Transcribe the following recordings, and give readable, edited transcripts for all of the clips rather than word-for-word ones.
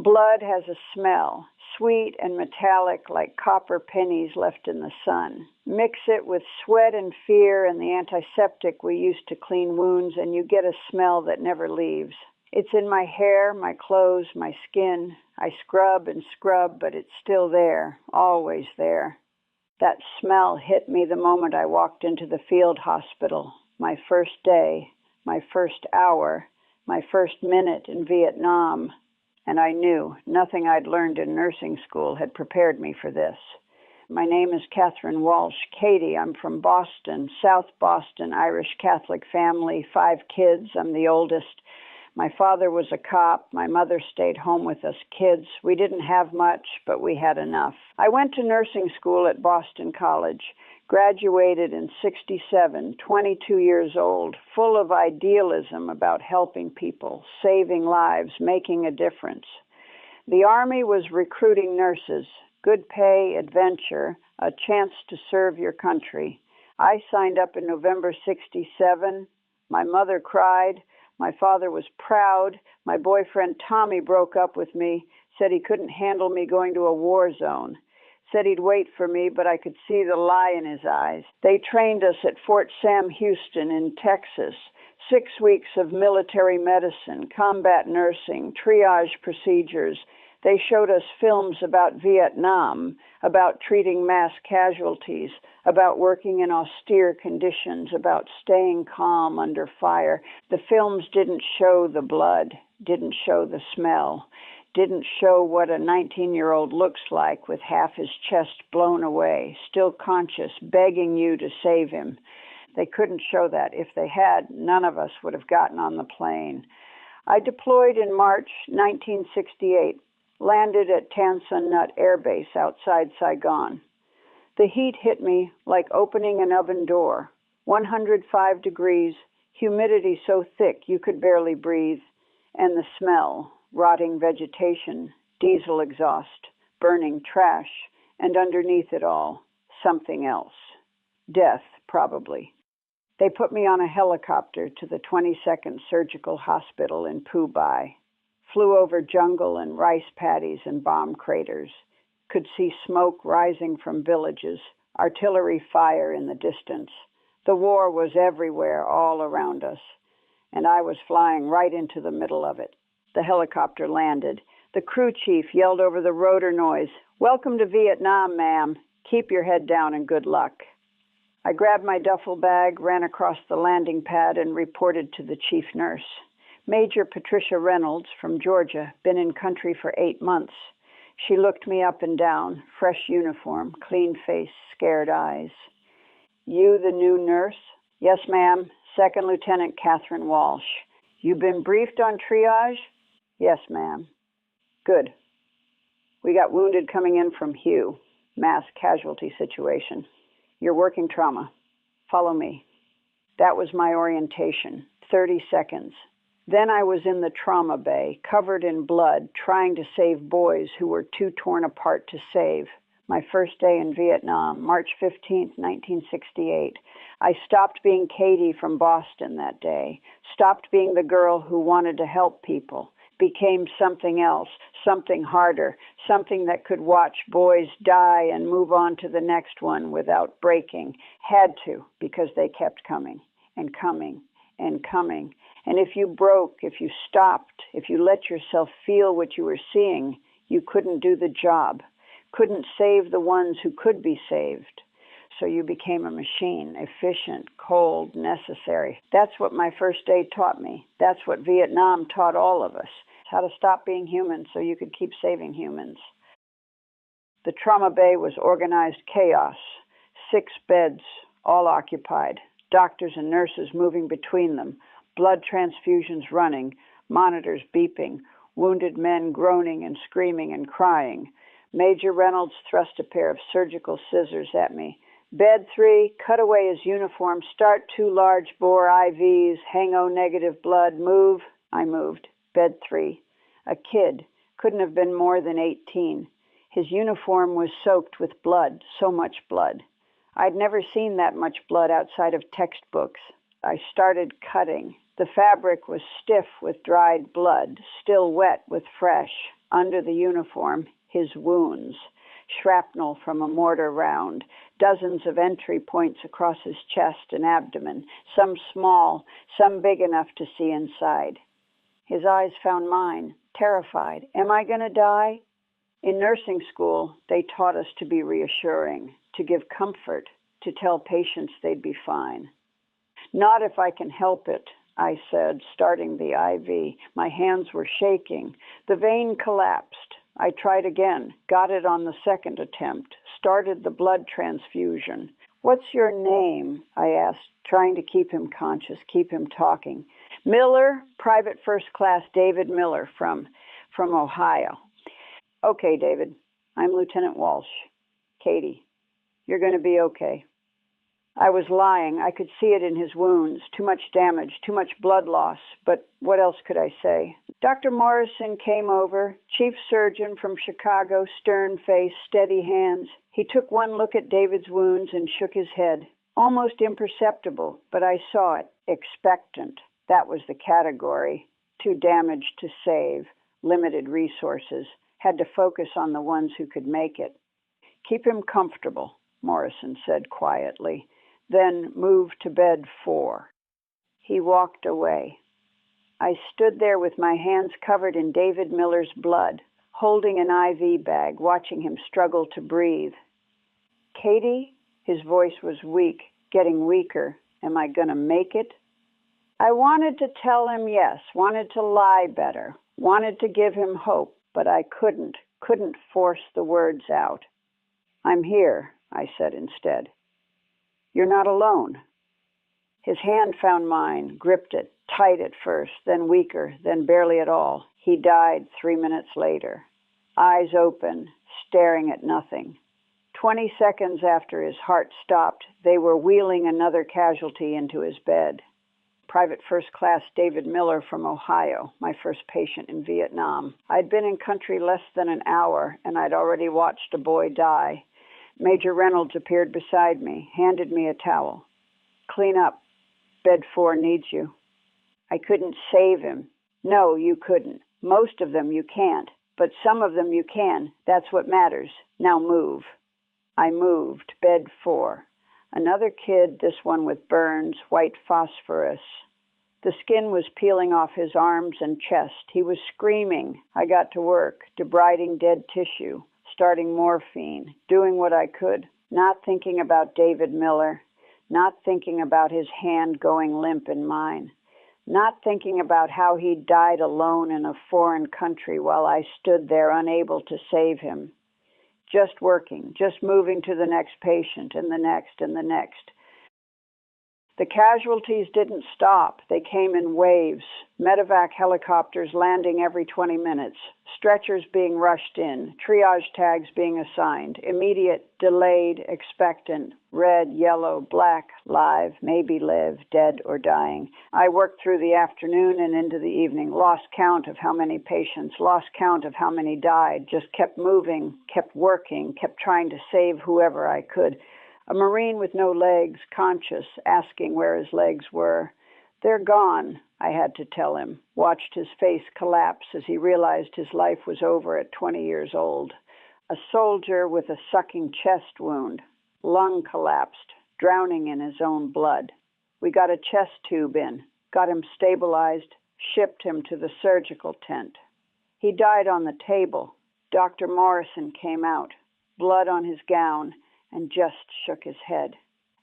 Blood has a smell, sweet and metallic like copper pennies left in the sun. Mix it with sweat and fear and the antiseptic we use to clean wounds, and you get a smell that never leaves. It's in my hair, my clothes, my skin. I scrub and scrub, but it's still there, always there. That smell hit me the moment I walked into the field hospital. My first day, my first hour, my first minute in Vietnam. And I knew nothing I'd learned in nursing school had prepared me for this. My name is Catherine Walsh. Katie, I'm from Boston, South Boston, Irish Catholic family, 5 kids. I'm the oldest. My father was a cop. My mother stayed home with us kids. We didn't have much, but we had enough. I went to nursing school at Boston College. Graduated in '67, 22 years old, full of idealism about helping people, saving lives, making a difference. The Army was recruiting nurses, good pay, adventure, a chance to serve your country. I signed up in November '67. My mother cried. My father was proud. My boyfriend Tommy broke up with me, said he couldn't handle me going to a war zone. Said he'd wait for me, but I could see the lie in his eyes. They trained us at Fort Sam Houston in Texas. 6 weeks of military medicine, combat nursing, triage procedures. They showed us films about Vietnam, about treating mass casualties, about working in austere conditions, about staying calm under fire. The films didn't show the blood, didn't show the smell, didn't show what a 19-year-old looks like with half his chest blown away, still conscious, begging you to save him. They couldn't show that. If they had, none of us would have gotten on the plane. I deployed in March 1968, landed at Tan Son Nhut Air Base outside Saigon. The heat hit me like opening an oven door. 105 degrees, humidity so thick you could barely breathe, and the smell. Rotting vegetation, diesel exhaust, burning trash, and underneath it all, something else. Death, probably. They put me on a helicopter to the 22nd Surgical Hospital in Phu Bai. Flew over jungle and rice paddies and bomb craters. Could see smoke rising from villages, artillery fire in the distance. The war was everywhere, all around us. And I was flying right into the middle of it. The helicopter landed. The crew chief yelled over the rotor noise, "Welcome to Vietnam, ma'am. Keep your head down and good luck." I grabbed my duffel bag, ran across the landing pad, and reported to the chief nurse. Major Patricia Reynolds from Georgia, been in country for 8 months. She looked me up and down, fresh uniform, clean face, scared eyes. "You the new nurse?" "Yes, ma'am. Second Lieutenant Catherine Walsh." "You been briefed on triage?" "Yes, ma'am." "Good. We got wounded coming in from Hue, mass casualty situation. You're working trauma. Follow me." That was my orientation, 30 seconds. Then I was in the trauma bay, covered in blood, trying to save boys who were too torn apart to save. My first day in Vietnam, March 15th, 1968. I stopped being Katie from Boston that day, stopped being the girl who wanted to help people, became something else, something harder, something that could watch boys die and move on to the next one without breaking. Had to, because they kept coming and coming and coming. And if you broke, if you stopped, if you let yourself feel what you were seeing, you couldn't do the job, couldn't save the ones who could be saved. So you became a machine, efficient, cold, necessary. That's what my first day taught me. That's what Vietnam taught all of us, how to stop being human so you could keep saving humans. The trauma bay was organized chaos, 6 beds, all occupied, doctors and nurses moving between them, blood transfusions running, monitors beeping, wounded men groaning and screaming and crying. Major Reynolds thrust a pair of surgical scissors at me. "Bed 3, cut away his uniform, start 2 large bore IVs, hang O negative blood, move." I moved. Bed 3. A kid, couldn't have been more than 18. His uniform was soaked with blood, so much blood. I'd never seen that much blood outside of textbooks. I started cutting. The fabric was stiff with dried blood, still wet with fresh. Under the uniform, his wounds. Shrapnel from a mortar round, dozens of entry points across his chest and abdomen, some small, some big enough to see inside. His eyes found mine, terrified. Am I going to die? In nursing school, they taught us to be reassuring, to give comfort, to tell patients they'd be fine. Not if I can help it, I said, starting the IV. My hands were shaking. The vein collapsed. I tried again, got it on the second attempt, started the blood transfusion. What's your name? I asked, trying to keep him conscious, keep him talking. Miller, Private First Class David Miller from Ohio. Okay, David, I'm Lieutenant Walsh. Katie, you're going to be okay. I was lying. I could see it in his wounds. Too much damage, too much blood loss. But what else could I say? Dr. Morrison came over, chief surgeon from Chicago, stern face, steady hands. He took one look at David's wounds and shook his head. Almost imperceptible, but I saw it. Expectant. That was the category. Too damaged to save. Limited resources. Had to focus on the ones who could make it. Keep him comfortable, Morrison said quietly. Then move to bed 4. He walked away. I stood there with my hands covered in David Miller's blood, holding an IV bag, watching him struggle to breathe. Katie, his voice was weak, getting weaker. Am I going to make it? I wanted to tell him yes, wanted to lie better, wanted to give him hope, but I couldn't force the words out. I'm here, I said instead. You're not alone. His hand found mine, gripped it, tight at first, then weaker, then barely at all. He died 3 minutes later, eyes open, staring at nothing. 20 seconds after his heart stopped, they were wheeling another casualty into his bed. Private First Class David Miller from Ohio, my first patient in Vietnam. I'd been in country less than an hour, and I'd already watched a boy die. Major Reynolds appeared beside me, handed me a towel. Clean up. Bed 4 needs you. I couldn't save him. No, you couldn't. Most of them you can't, but some of them you can. That's what matters. Now move. I moved. Bed 4. Another kid, this one with burns, white phosphorus. The skin was peeling off his arms and chest. He was screaming. I got to work, debriding dead tissue, starting morphine, doing what I could, not thinking about David Miller, not thinking about his hand going limp in mine, not thinking about how he died alone in a foreign country while I stood there unable to save him. Just working, just moving to the next patient and the next and the next. The casualties didn't stop. They came in waves. Medevac helicopters landing every 20 minutes. Stretchers being rushed in. Triage tags being assigned. Immediate, delayed, expectant. Red, yellow, black, live, maybe live, dead or dying. I worked through the afternoon and into the evening. Lost count of how many patients. Lost count of how many died. Just kept moving, kept working, kept trying to save whoever I could. A Marine with no legs, conscious, asking where his legs were. They're gone, I had to tell him, watched his face collapse as he realized his life was over at 20 years old. A soldier with a sucking chest wound, lung collapsed, drowning in his own blood. We got a chest tube in, got him stabilized, shipped him to the surgical tent. He died on the table. Dr. Morrison came out, blood on his gown, and just shook his head.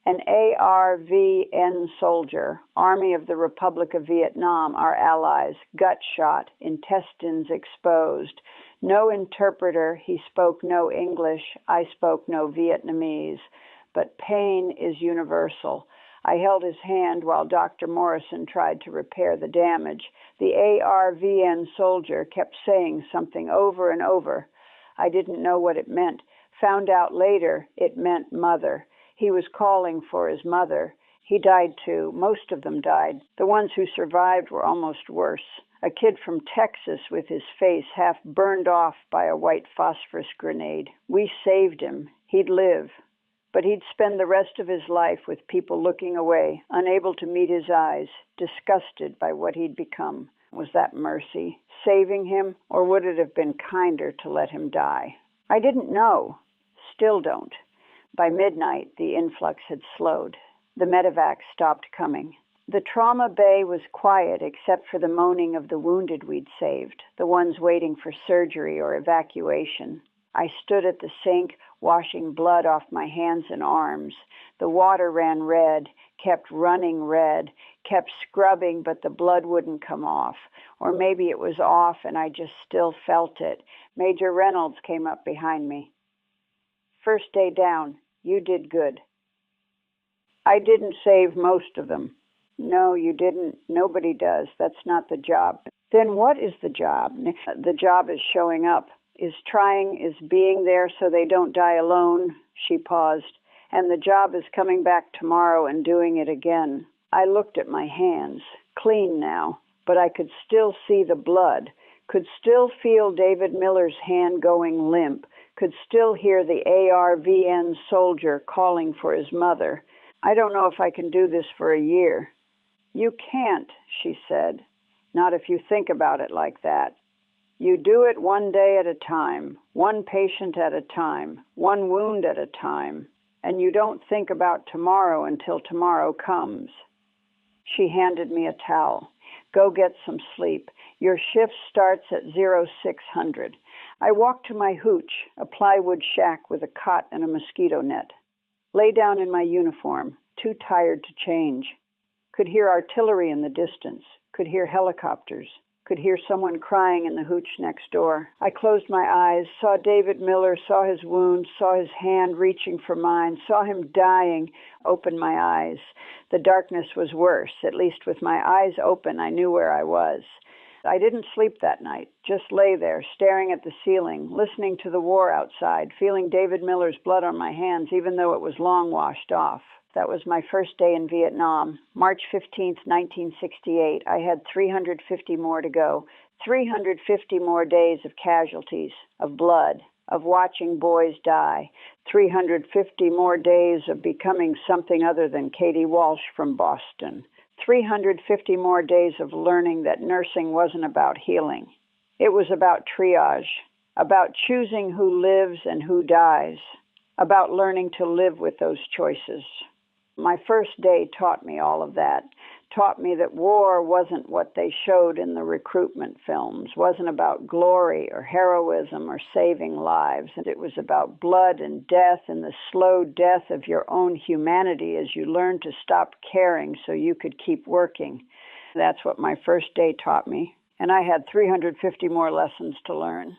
An ARVN soldier, Army of the Republic of Vietnam, our allies, gut shot, intestines exposed. No interpreter, he spoke no English, I spoke no Vietnamese. But pain is universal. I held his hand while Dr. Morrison tried to repair the damage. The ARVN soldier kept saying something over and over. I didn't know what it meant. Found out later it meant mother. He was calling for his mother. He died too. Most of them died. The ones who survived were almost worse. A kid from Texas with his face half burned off by a white phosphorus grenade. We saved him. He'd live. But he'd spend the rest of his life with people looking away, unable to meet his eyes, disgusted by what he'd become. Was that mercy, saving him, or would it have been kinder to let him die? I didn't know. Still don't. By midnight, the influx had slowed. The medevacs stopped coming. The trauma bay was quiet except for the moaning of the wounded we'd saved, the ones waiting for surgery or evacuation. I stood at the sink, washing blood off my hands and arms. The water ran red, kept running red, kept scrubbing, but the blood wouldn't come off. Or maybe it was off and I just still felt it. Major Reynolds came up behind me. "First day down. You did good." "I didn't save most of them." "No, you didn't. Nobody does. That's not the job." "Then what is the job?" "The job is showing up, is trying, is being there so they don't die alone." She paused. "And the job is coming back tomorrow and doing it again." I looked at my hands, clean now, but I could still see the blood, could still feel David Miller's hand going limp, could still hear the ARVN soldier calling for his mother. "I don't know if I can do this for a year." "You can't," she said. "Not if you think about it like that. You do it one day at a time, one patient at a time, one wound at a time, and you don't think about tomorrow until tomorrow comes." She handed me a towel. "Go get some sleep. Your shift starts at 0600. I walked to my hooch, a plywood shack with a cot and a mosquito net. Lay down in my uniform, too tired to change. Could hear artillery in the distance, could hear helicopters, could hear someone crying in the hooch next door. I closed my eyes, saw David Miller, saw his wound, saw his hand reaching for mine, saw him dying, opened my eyes. The darkness was worse. At least with my eyes open, I knew where I was. I didn't sleep that night, just lay there, staring at the ceiling, listening to the war outside, feeling David Miller's blood on my hands, even though it was long washed off. That was my first day in Vietnam, March 15th, 1968. I had 350 more to go, 350 more days of casualties, of blood, of watching boys die, 350 more days of becoming something other than Katie Walsh from Boston, 350 more days of learning that nursing wasn't about healing. It was about triage, about choosing who lives and who dies, about learning to live with those choices. My first day taught me all of that, taught me that war wasn't what they showed in the recruitment films, wasn't about glory or heroism or saving lives, and it was about blood and death and the slow death of your own humanity as you learned to stop caring so you could keep working. That's what my first day taught me, and I had 350 more lessons to learn.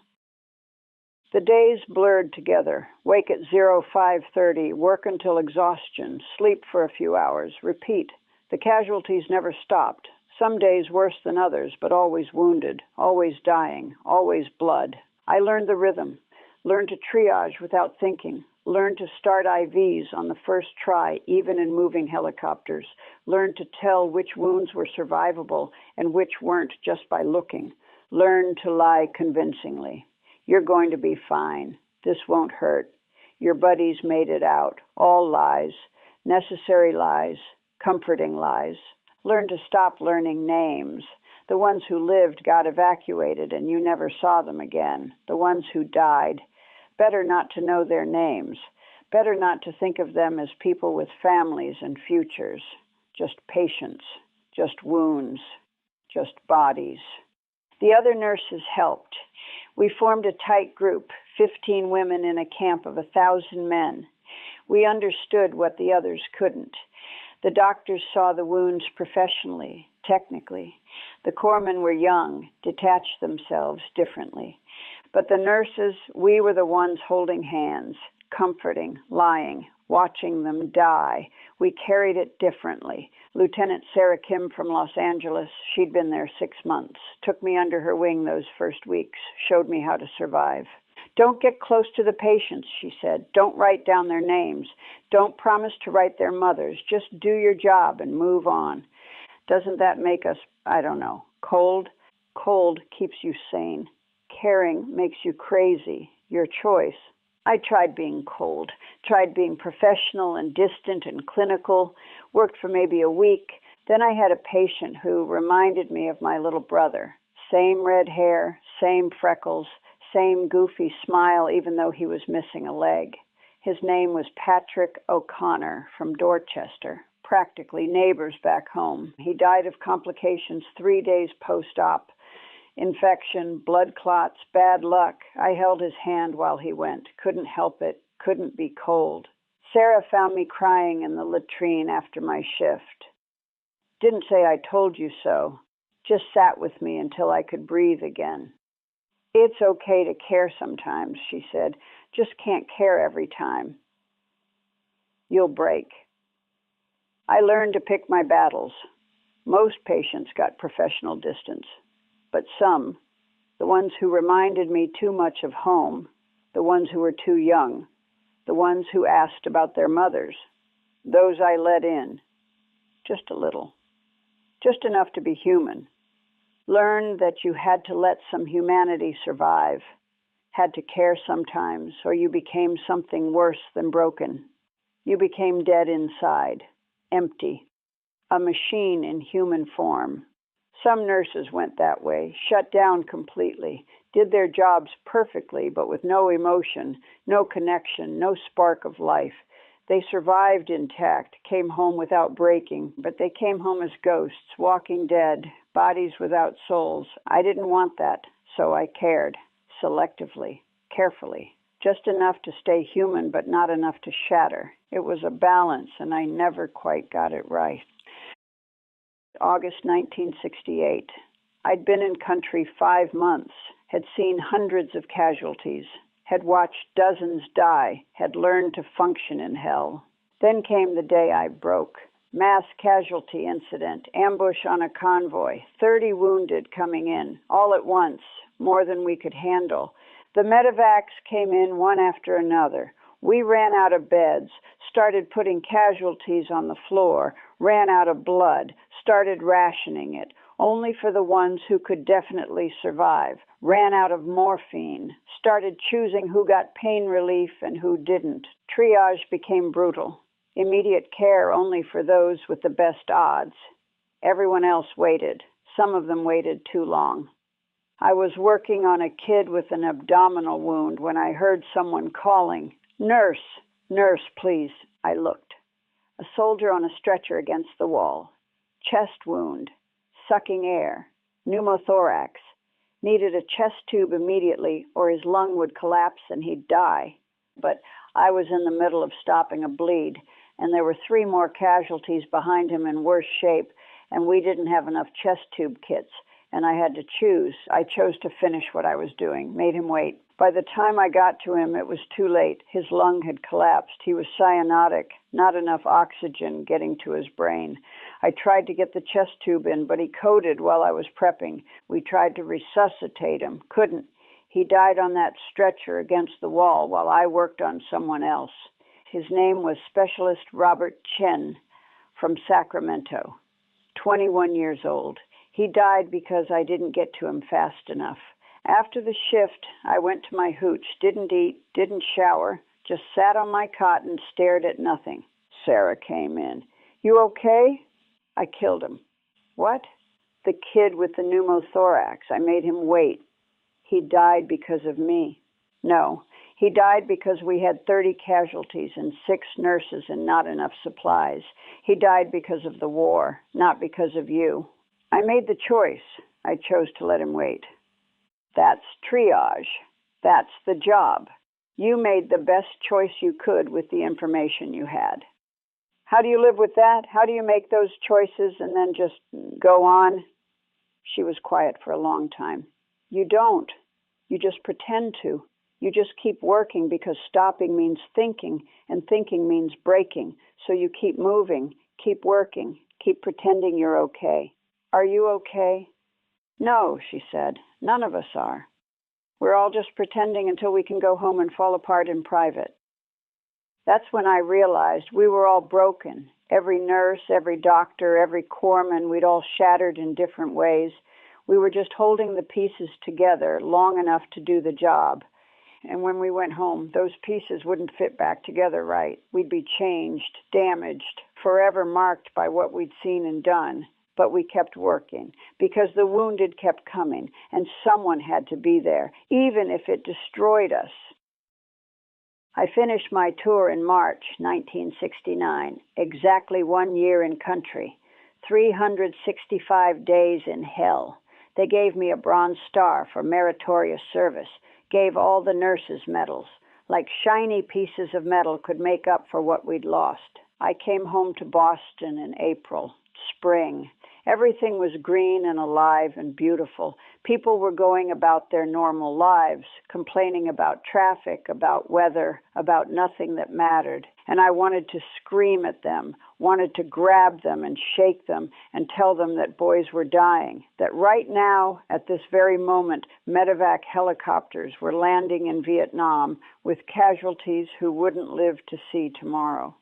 The days blurred together. Wake at 0530, work until exhaustion, sleep for a few hours, repeat. The casualties never stopped. Some days worse than others, but always wounded, always dying, always blood. I learned the rhythm, learned to triage without thinking, learned to start IVs on the first try, even in moving helicopters, learned to tell which wounds were survivable and which weren't just by looking, learned to lie convincingly. You're going to be fine. This won't hurt. Your buddies made it out. All lies, necessary lies, comforting lies. Learn to stop learning names. The ones who lived got evacuated and you never saw them again. The ones who died. Better not to know their names. Better not to think of them as people with families and futures. Just patients. Just wounds. Just bodies. The other nurses helped. We formed a tight group, 15 women in a camp of 1,000 men. We understood what the others couldn't. The doctors saw the wounds professionally, technically. The corpsmen were young, detached themselves differently. But the nurses, we were the ones holding hands, comforting, lying, watching them die. We carried it differently. Lieutenant Sarah Kim from Los Angeles, she'd been there 6 months, took me under her wing those first weeks, showed me how to survive. Don't get close to the patients, she said. Don't write down their names. Don't promise to write their mothers. Just do your job and move on. Doesn't that make us, I don't know, cold? Cold keeps you sane. Caring makes you crazy. Your choice. I tried being cold, tried being professional and distant and clinical, worked for maybe a week, Then I had a patient who reminded me of my little brother. Same red hair, same freckles, same goofy smile even though he was missing a leg. His name was Patrick O'Connor from Dorchester, practically neighbors back home. He died of complications 3 days post-op. Infection, blood clots, bad luck. I held his hand while he went. Couldn't help it. Couldn't be cold. Sarah found me crying in the latrine after my shift. Didn't say I told you so. Just sat with me until I could breathe again. It's okay to care sometimes, she said. Just can't care every time. You'll break. I learned to pick my battles. Most patients got professional distance, but some, the ones who reminded me too much of home, the ones who were too young, the ones who asked about their mothers, those I let in, just a little, just enough to be human. Learn that you had to let some humanity survive, had to care sometimes, or you became something worse than broken. You became dead inside, empty, a machine in human form. Some nurses went that way, shut down completely, did their jobs perfectly, but with no emotion, no connection, no spark of life. They survived intact, came home without breaking, but they came home as ghosts, walking dead, bodies without souls. I didn't want that, so I cared, selectively, carefully, just enough to stay human, but not enough to shatter. It was a balance, and I never quite got it right. August 1968. I'd been in country 5 months, had seen hundreds of casualties, had watched dozens die, had learned to function in hell. Then came the day I broke. Mass casualty incident, ambush on a convoy, 30 wounded coming in, all at once, more than we could handle. The medevacs came in one after another. We ran out of beds, started putting casualties on the floor, ran out of blood, started rationing it, only for the ones who could definitely survive, ran out of morphine, started choosing who got pain relief and who didn't. Triage became brutal. Immediate care only for those with the best odds. Everyone else waited. Some of them waited too long. I was working on a kid with an abdominal wound when I heard someone calling, "Nurse, nurse, please." I looked. A soldier on a stretcher against the wall. Chest wound, sucking air, pneumothorax. Needed a chest tube immediately or his lung would collapse and he'd die. But I was in the middle of stopping a bleed, and there were 3 more casualties behind him in worse shape, and we didn't have enough chest tube kits, and I had to choose. I chose to finish what I was doing, made him wait. By the time I got to him, it was too late. His lung had collapsed. He was cyanotic, not enough oxygen getting to his brain. I tried to get the chest tube in, but he coded while I was prepping. We tried to resuscitate him. Couldn't. He died on that stretcher against the wall while I worked on someone else. His name was Specialist Robert Chen from Sacramento, 21 years old. He died because I didn't get to him fast enough. After the shift, I went to my hooch, didn't eat, didn't shower, just sat on my cot and stared at nothing. Sarah came in. "You okay?" I killed him. "What?" "The kid with the pneumothorax. I made him wait. He died because of me." "No, he died because we had 30 casualties and 6 nurses and not enough supplies. He died because of the war, not because of you." I made the choice. I chose to let him wait. That's triage. That's the job. You made the best choice you could with the information you had. How do you live with that? How do you make those choices and then just go on? She was quiet for a long time. You don't. You just pretend to. You just keep working because stopping means thinking, and thinking means breaking. So you keep moving, keep working, keep pretending you're okay. Are you okay? No, she said. None of us are. We're all just pretending until we can go home and fall apart in private. That's when I realized we were all broken. Every nurse, every doctor, every corpsman, we'd all shattered in different ways. We were just holding the pieces together long enough to do the job. And when we went home, those pieces wouldn't fit back together right. We'd be changed, damaged, forever marked by what we'd seen and done, but we kept working because the wounded kept coming and someone had to be there, even if it destroyed us. I finished my tour in March 1969, exactly 1 year in country, 365 days in hell. They gave me a Bronze Star for meritorious service, gave all the nurses medals. Like shiny pieces of metal could make up for what we'd lost. I came home to Boston in April, spring. Everything was green and alive and beautiful. People were going about their normal lives, complaining about traffic, about weather, about nothing that mattered. And I wanted to scream at them, wanted to grab them and shake them and tell them that boys were dying, that right now, at this very moment, medevac helicopters were landing in Vietnam with casualties who wouldn't live to see tomorrow.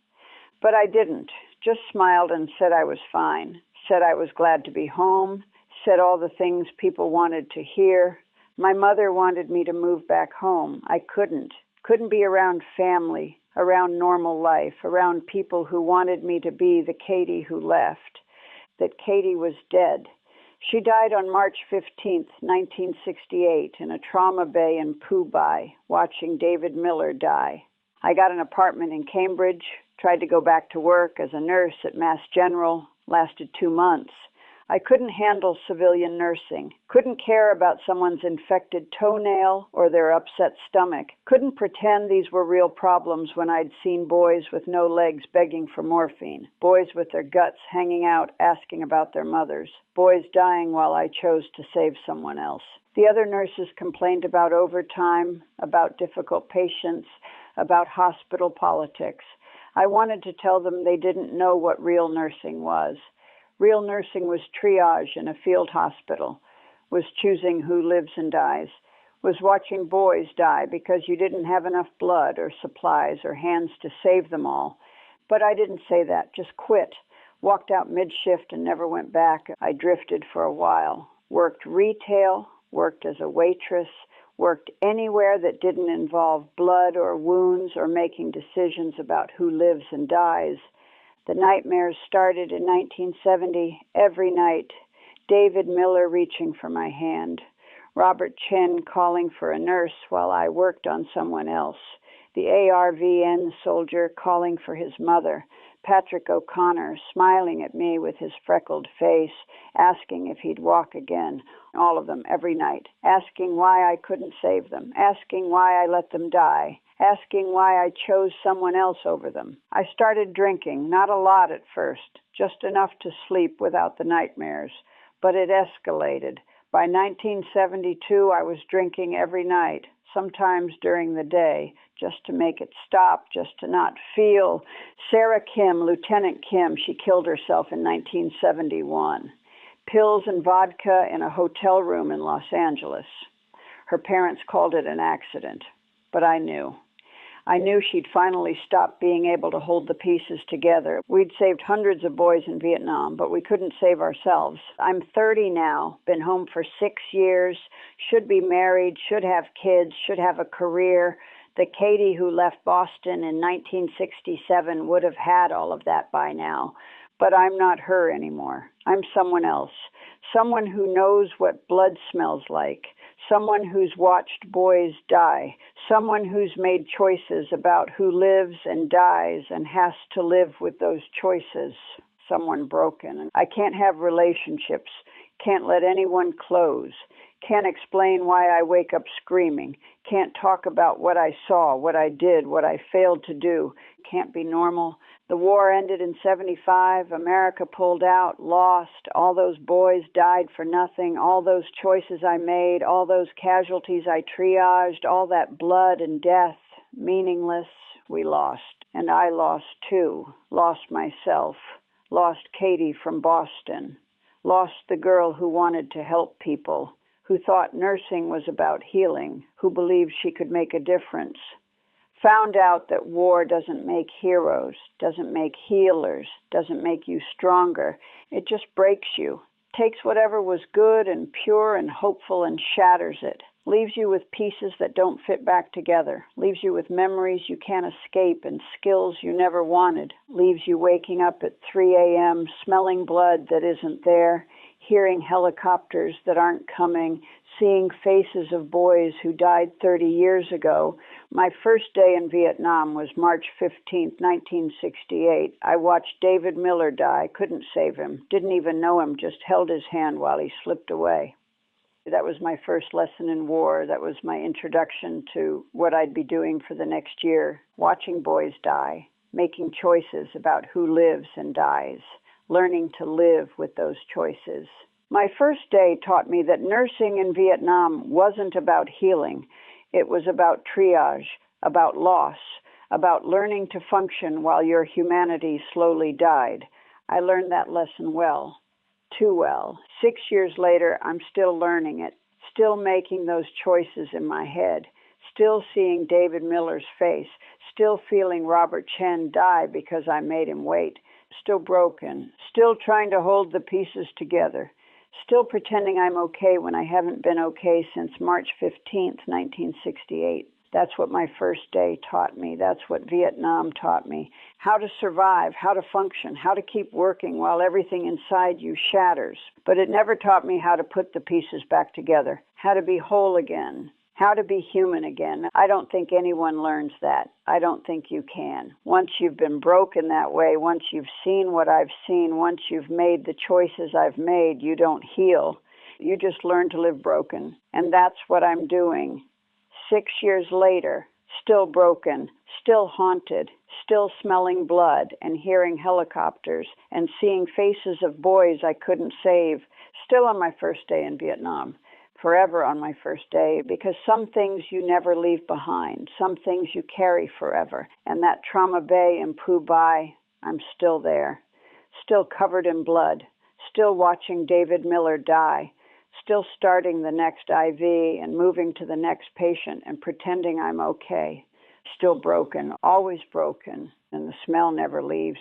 But I didn't, just smiled and said I was fine. Said I was glad to be home, said all the things people wanted to hear. My mother wanted me to move back home. I couldn't be around family, around normal life, around people who wanted me to be the Katie who left, that Katie was dead. She died on March 15th, 1968, in a trauma bay in Phu Bai, watching David Miller die. I got an apartment in Cambridge, tried to go back to work as a nurse at Mass General, lasted 2 months. I couldn't handle civilian nursing, couldn't care about someone's infected toenail or their upset stomach, couldn't pretend these were real problems when I'd seen boys with no legs begging for morphine, boys with their guts hanging out asking about their mothers, boys dying while I chose to save someone else. The other nurses complained about overtime, about difficult patients, about hospital politics. I wanted to tell them they didn't know what real nursing was. Real nursing was triage in a field hospital, was choosing who lives and dies, was watching boys die because you didn't have enough blood or supplies or hands to save them all. But I didn't say that, just quit. Walked out mid-shift and never went back. I drifted for a while. Worked retail, worked as a waitress, worked anywhere that didn't involve blood or wounds or making decisions about who lives and dies. The nightmares started in 1970, every night. David Miller reaching for my hand. Robert Chen calling for a nurse while I worked on someone else. The ARVN soldier calling for his mother. Patrick O'Connor smiling at me with his freckled face, asking if he'd walk again. All of them, every night. Asking why I couldn't save them. Asking why I let them die. Asking why I chose someone else over them. I started drinking, not a lot at first, just enough to sleep without the nightmares. But it escalated. By 1972, I was drinking every night, sometimes during the day, just to make it stop, just to not feel. Sarah Kim, Lieutenant Kim, she killed herself in 1971. Pills and vodka in a hotel room in Los Angeles. Her parents called it an accident, but I knew. I knew she'd finally stopped being able to hold the pieces together. We'd saved hundreds of boys in Vietnam, but we couldn't save ourselves. I'm 30 now, been home for 6 years, should be married, should have kids, should have a career. The Katie who left Boston in 1967 would have had all of that by now. But I'm not her anymore. I'm someone else. Someone who knows what blood smells like. Someone who's watched boys die. Someone who's made choices about who lives and dies and has to live with those choices. Someone broken. I can't have relationships. Can't let anyone close. Can't explain why I wake up screaming. Can't talk about what I saw, what I did, what I failed to do. Can't be normal. The war ended in 75. America pulled out, lost. All those boys died for nothing. All those choices I made, all those casualties I triaged, all that blood and death, meaningless. We lost. And I lost too. Lost myself. Lost Katie from Boston. Lost the girl who wanted to help people, who thought nursing was about healing, who believed she could make a difference. Found out that war doesn't make heroes, doesn't make healers, doesn't make you stronger. It just breaks you, takes whatever was good and pure and hopeful and shatters it. leaves you with pieces that don't fit back together, leaves you with memories you can't escape and skills you never wanted, leaves you waking up at 3 a.m., smelling blood that isn't there, hearing helicopters that aren't coming, seeing faces of boys who died 30 years ago. My first day in Vietnam was March 15, 1968. I watched David Miller die, couldn't save him, didn't even know him, just held his hand while he slipped away. That was my first lesson in war. That was my introduction to what I'd be doing for the next year, watching boys die, making choices about who lives and dies, learning to live with those choices. My first day taught me that nursing in Vietnam wasn't about healing. It was about triage, about loss, about learning to function while your humanity slowly died. I learned that lesson well. Too well. 6 years later, I'm still learning it, still making those choices in my head, still seeing David Miller's face, still feeling Robert Chen die because I made him wait, still broken, still trying to hold the pieces together, still pretending I'm okay when I haven't been okay since March 15th, 1968. That's what my first day taught me. That's what Vietnam taught me. How to survive, how to function, how to keep working while everything inside you shatters. But it never taught me how to put the pieces back together, how to be whole again, how to be human again. I don't think anyone learns that. I don't think you can. Once you've been broken that way, once you've seen what I've seen, once you've made the choices I've made, you don't heal. You just learn to live broken. And that's what I'm doing. 6 years later, still broken, still haunted, still smelling blood and hearing helicopters and seeing faces of boys I couldn't save, still on my first day in Vietnam, forever on my first day, because some things you never leave behind, some things you carry forever. And that Trauma Bay in Phu Bai, I'm still there, still covered in blood, still watching David Miller die, still starting the next IV and moving to the next patient and pretending I'm okay. Still broken, always broken, and the smell never leaves.